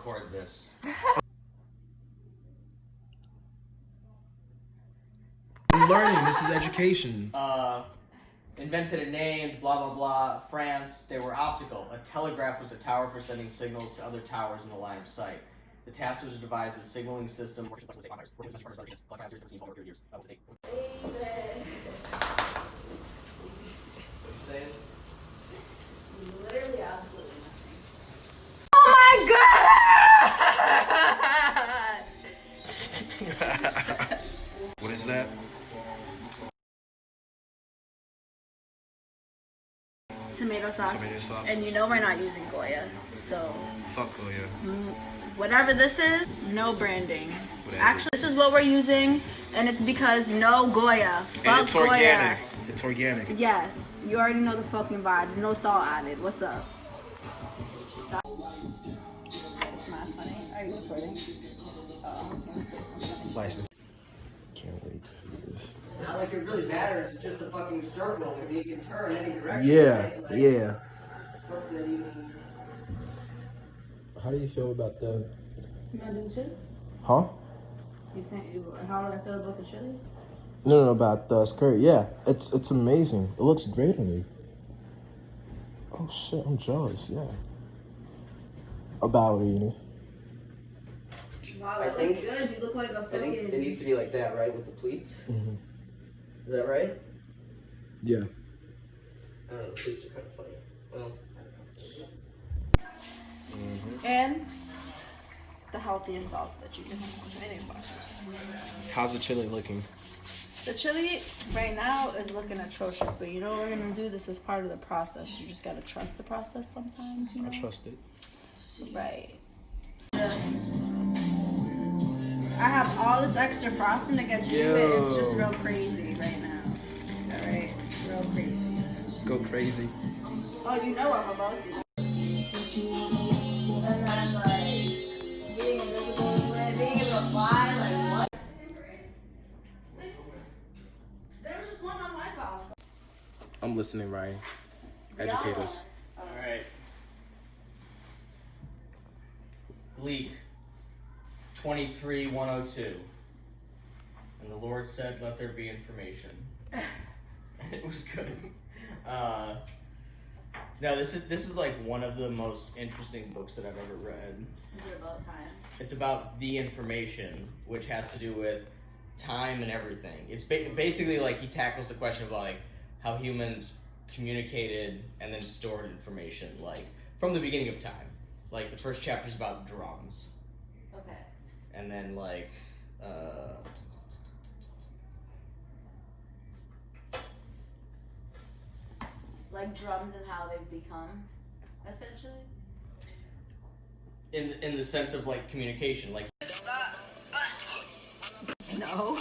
record this. I'm learning. This is education. Invented and named, blah, blah, blah, France. They were optical. A telegraph was a tower for sending signals to other towers in the line of sight. The task was to devise a signaling system. What did you say? Literally, absolutely nothing. Oh my god! What is that? Tomato sauce. Tomato sauce. And you know we're not using Goya, so Fuck Goya. whatever this is, no branding. Whatever. Actually, this is what we're using, and it's because no Goya. Fuck And it's Goya. organic. It's organic. Yes, you already know the fucking vibes. No salt added. What's up? It's not funny. Are you recording? Oh, I was gonna say something. Spices. Can't wait to see this. Not like it really matters. It's just a fucking circle. I mean, you can turn any direction. Yeah, right? Like, yeah. fuck that even. How do you feel about the? You wanna do the chili? Huh? You saying? How do I feel about the chili? No, about the skirt. Yeah, it's amazing. It looks great on you. Oh shit, I'm jealous. Yeah. A ballerina. Wow, I that think- looks good. You look like a I fucking. think it needs to be like that, right? With the pleats. Mm-hmm. Is that right? Yeah. I don't know. The pleats are kind of funny. Well, I don't know. And the healthiest salt that you can have. Anything but. How's the chili looking? The chili right now is looking atrocious, but you know what we're gonna do? This is part of the process. You just gotta trust the process sometimes, you know? I trust it. Right. Just, I have all this extra frosting to get you to it. It's just real crazy right now. Alright? It's real crazy. Go crazy. Oh, you know I'm about to. And that's like being invisible, being able to fly, like what? There was just one on my golf. I'm listening, Ryan. Educate us. Alright. Gleek 23:102. And the Lord said, "Let there be information." And it was good. No, this is like one of the most interesting books that I've ever read. Is it about time? It's about the information, which has to do with time and everything. It's basically like he tackles the question of like how humans communicated and then stored information, like from the beginning of time. Like the first chapter is about drums, Okay. and then like Like drums and how they've become, essentially? in the sense of like communication, like No.